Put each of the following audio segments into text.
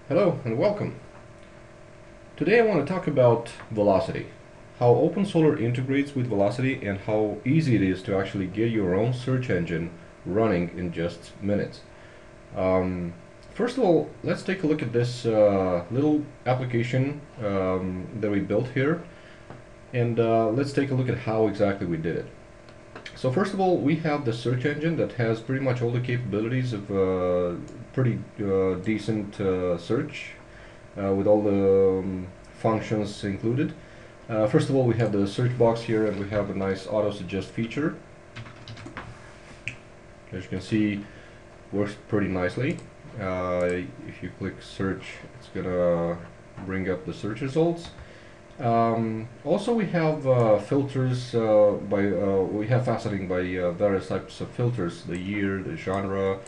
Hello and welcome. Today I want to talk about Velocity, how Opensolr integrates with Velocity and how easy it is to actually get your own search engine running in just minutes. First of all, let's take a look at this little application that we built here, and let's take a look at how exactly we did it. So first of all, we have the search engine that has pretty much all the capabilities of pretty decent search with all the functions included. First of all, we have the search box here, and we have a nice auto suggest feature. As you can see, works pretty nicely. If you click search, it's gonna bring up the search results. Also, we have filters we have faceting by various types of filters: the year, the genre,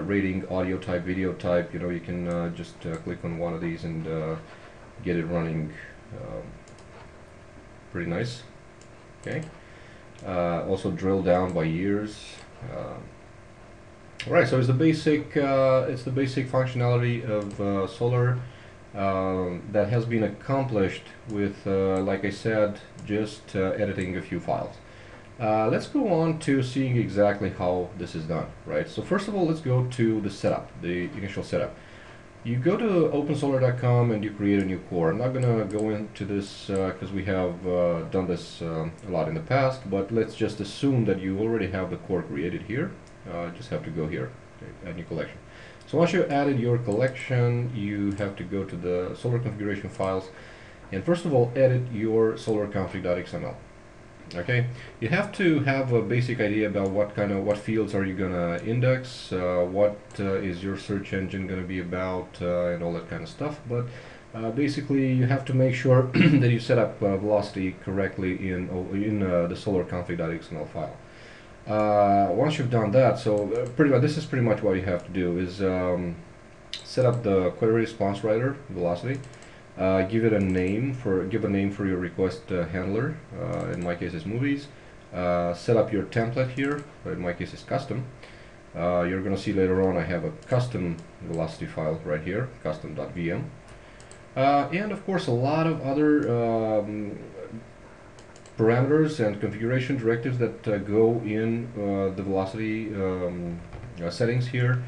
rating, audio type, video type. You know, you can just click on one of these and get it running pretty nice. Okay. Also drill down by years. All right, so it's the basic functionality of Solr. That has been accomplished with, like I said, just editing a few files. Let's go on to seeing exactly how this is done, right? So first of all, let's go to the setup, the initial setup. You go to opensolr.com and you create a new core. I'm not going to go into this because we have done this a lot in the past, but let's just assume that you already have the core created here. Just have to go here, okay, add new collection. So once you've added your collection, you have to go to the Solr configuration files, and first of all, edit your solrconfig.xml. Okay, you have to have a basic idea about what fields are you gonna index, what is your search engine gonna be about, and all that kind of stuff. But basically, you have to make sure that you set up Velocity correctly in the solrconfig.xml file. Once you've done that, so pretty much this is pretty much what you have to do is set up the query response writer Velocity, give a name for your request handler. In my case, it's movies. Set up your template here. In my case, it's custom. You're going to see later on I have a custom Velocity file right here, custom.vm, and of course a lot of other parameters and configuration directives that go in the Velocity settings here.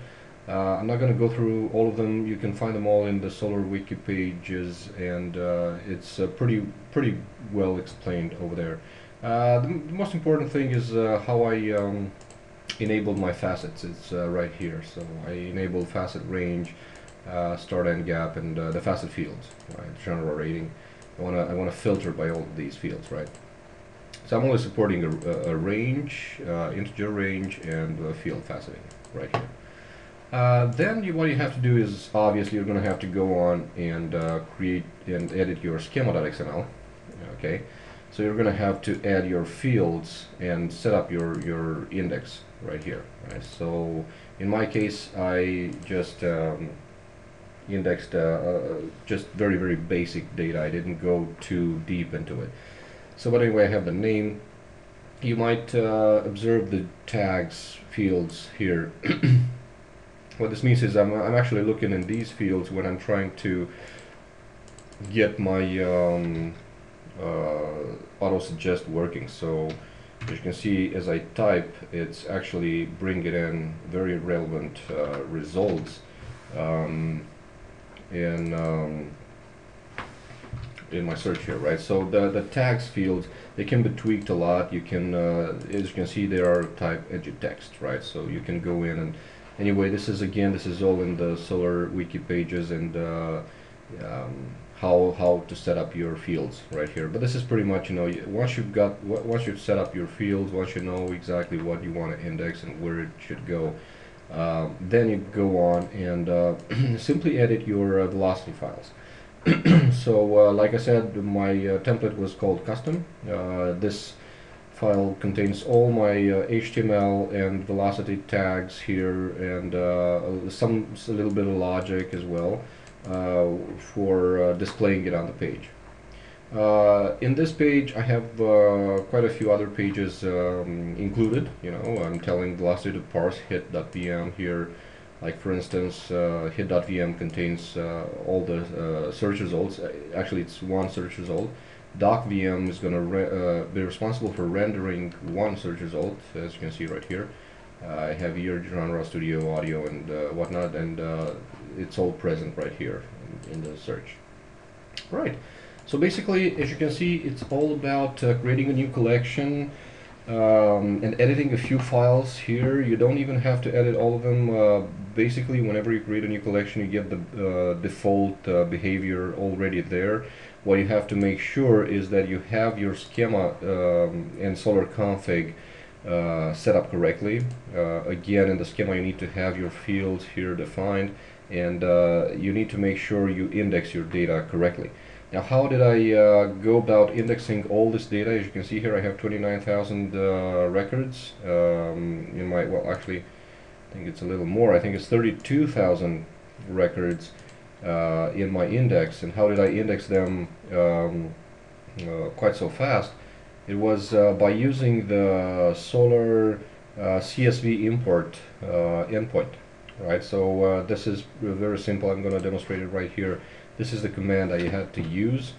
I'm not going to go through all of them. You can find them all in the Solr wiki pages, and it's pretty well explained over there. The most important thing is how I enabled my facets. It's right here. So I enabled facet range, start end gap, and the facet fields, right? Genre, rating. I want to filter by all of these fields, right? So I'm only supporting a range, integer range, and field faceting right here. Then what you have to do is, obviously, you're going to have to go on and create and edit your schema.xml. Okay, so you're going to have to add your fields and set up your index right here. Right? So in my case, I just indexed just very basic data. I didn't go too deep into it. So but anyway, I have the name. You might observe the tags fields here. What this means is I'm actually looking in these fields when I'm trying to get my auto suggest working. So as you can see, as I type, it's actually bringing in very relevant results in my search here, right? So the tags fields, they can be tweaked a lot. You can, as you can see, they are type edit text, right? So you can go in and anyway, this is all in the Solr wiki pages, and how to set up your fields right here. But this is pretty much, you know, once you've set up your fields, once you know exactly what you want to index and where it should go, then you go on and simply edit your Velocity files. So like I said, my template was called custom. This file contains all my HTML and Velocity tags here, and a little bit of logic as well for displaying it on the page. In this page, I have quite a few other pages included. You know, I'm telling Velocity to parse hit.pm here. Like for instance, hit.vm contains all the search results. Actually, it's one search result. Doc.vm is going to be responsible for rendering one search result, as you can see right here. I have here genre, studio, audio, and whatnot, and it's all present right here in the search. Right. So basically, as you can see, it's all about creating a new collection and editing a few files here. You don't even have to edit all of them. Basically, whenever you create a new collection, you get the default behavior already there. What you have to make sure is that you have your schema and Solr config set up correctly. Again, in the schema, you need to have your fields here defined, and you need to make sure you index your data correctly. Now, how did I go about indexing all this data? As you can see here, I have 29,000 records in my, well, actually, I think it's a little more. I think it's 32,000 records in my index. And how did I index them quite so fast? It was by using the Solr CSV import endpoint. Right, so this is very simple. I'm going to demonstrate it right here. This is the command I had to use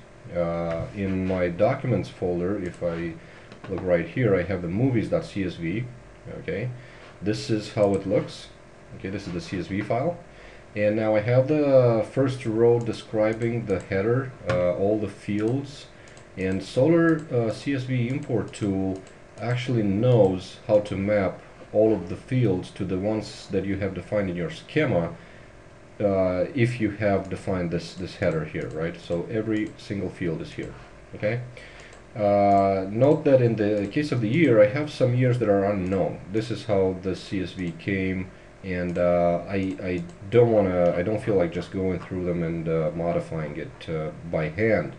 in my documents folder. If I look right here, I have the movies.csv. Okay, this is how it looks. Okay, this is the CSV file, and now I have the first row describing the header, all the fields, and Solr CSV import tool actually knows how to map all of the fields to the ones that you have defined in your schema. If you have defined this header here, right? So every single field is here. Okay. Note that in the case of the year, I have some years that are unknown. This is how the CSV came, and I don't feel like just going through them and modifying it by hand.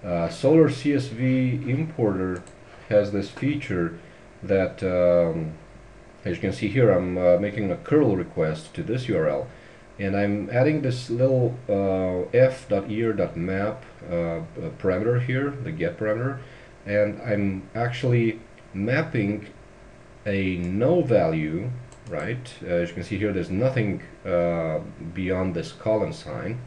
Solr CSV importer has this feature that, as you can see here, I'm making a curl request to this URL. And I'm adding this little f.ear.map parameter here, the get parameter, and I'm actually mapping a no value, right? As you can see here, there's nothing beyond this colon sign,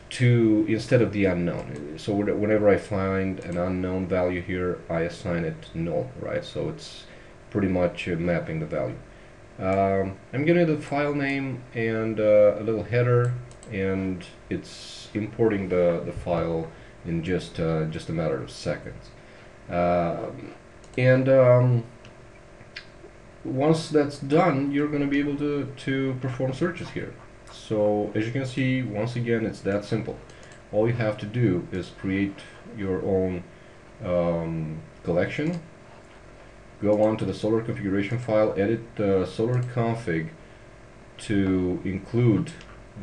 to instead of the unknown. So whenever I find an unknown value here, I assign it null, right? So it's pretty much mapping the value. I'm giving it a file name and a little header, and it's importing the file in just a matter of seconds. Once that's done, you're going to be able to perform searches here. So as you can see, once again, it's that simple. All you have to do is create your own collection. Go on to the Solr configuration file, edit the Solr config to include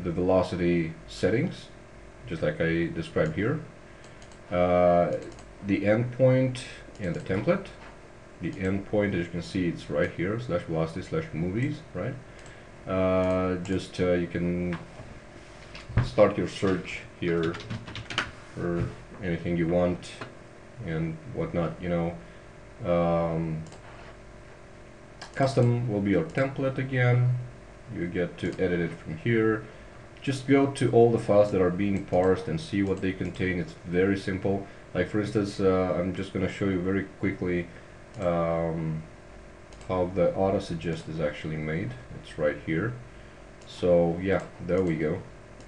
the velocity settings, just like I described here. The endpoint and the template. The endpoint, as you can see, it's right here, /velocity/movies, right? You can start your search here for anything you want and whatnot, you know. Custom will be your template again. You get to edit it from here. Just go to all the files that are being parsed and see what they contain. It's very simple. Like for instance, I'm just going to show you very quickly how the auto suggest is actually made. It's right here. So yeah, there we go.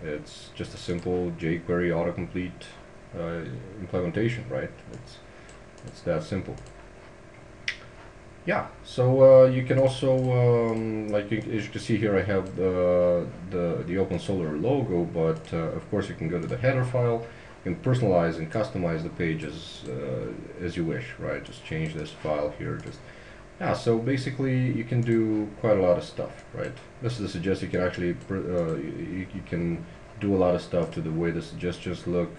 It's just a simple jQuery autocomplete implementation, right? It's that simple. Yeah, so you can also, as you can see here, I have the Opensolr logo, but of course you can go to the header file, you can personalize and customize the pages as you wish, right? Just change this file here. Yeah, so basically you can do quite a lot of stuff, right? This is the suggest. You can actually you can do a lot of stuff to the way the suggestions look,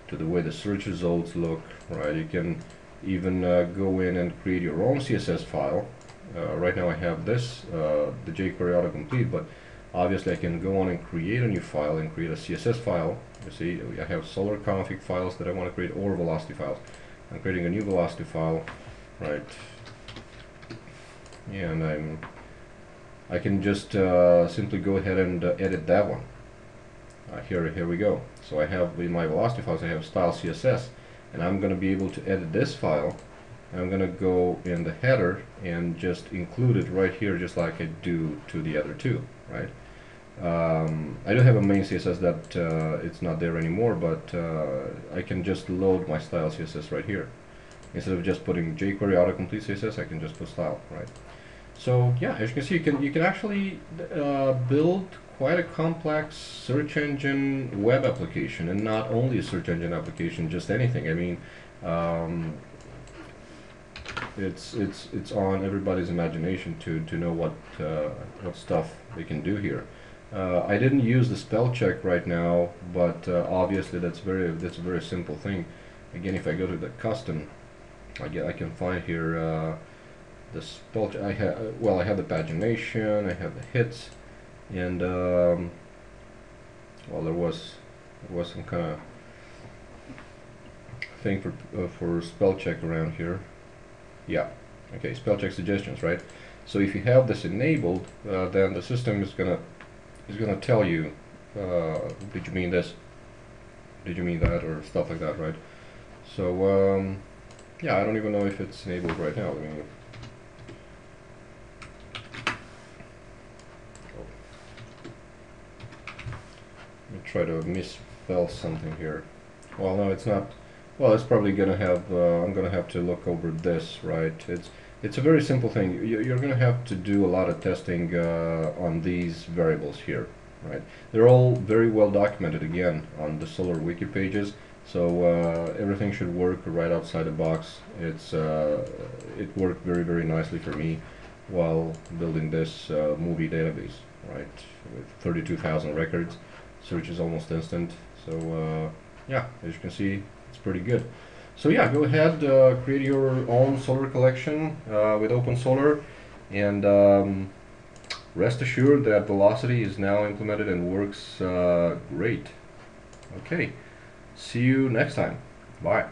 to the way the search results look, right? You can even go in and create your own CSS file. Right now I have this, the jQuery autocomplete, but obviously I can go on and create a new file and create a CSS file. You see, I have Solr config files that I want to create, or velocity files. I'm creating a new velocity file, right? And I can just simply go ahead and edit that one. Here we go. So I have in my velocity files, I have style CSS, and I'm going to be able to edit this file. I'm going to go in the header and just include it right here, just like I do to the other two, right? I do have a main CSS that it's not there anymore, but I can just load my style CSS right here. Instead of just putting jQuery autocomplete CSS, I can just put style, right? So yeah, as you can see, you can actually build quite a complex search engine web application, and not only a search engine application, just anything. I mean, it's on everybody's imagination to know what stuff they can do here. I didn't use the spell check right now, but obviously that's a very simple thing. Again, if I go to the custom, I can find here the spell check. I have the pagination, I have the hits, and well, there was some kind of thing for spell check around here. Yeah, okay, spell check suggestions, right? So if you have this enabled, then the system is gonna tell you, did you mean this? Did you mean that? Or stuff like that, right? So yeah, I don't even know if it's enabled right now. Let me try to misspell something here. Well, no, it's not. Well, it's probably gonna have. I'm gonna have to look over this, right? It's a very simple thing. You're gonna have to do a lot of testing on these variables here, right? They're all very well documented again on the Solr wiki pages, so everything should work right outside the box. It worked very nicely for me while building this movie database, right? With 32,000 records, search is almost instant. So yeah, as you can see, it's pretty good. So yeah, go ahead, create your own Solr collection with Opensolr, and rest assured that Velocity is now implemented and works great. Okay, see you next time. Bye.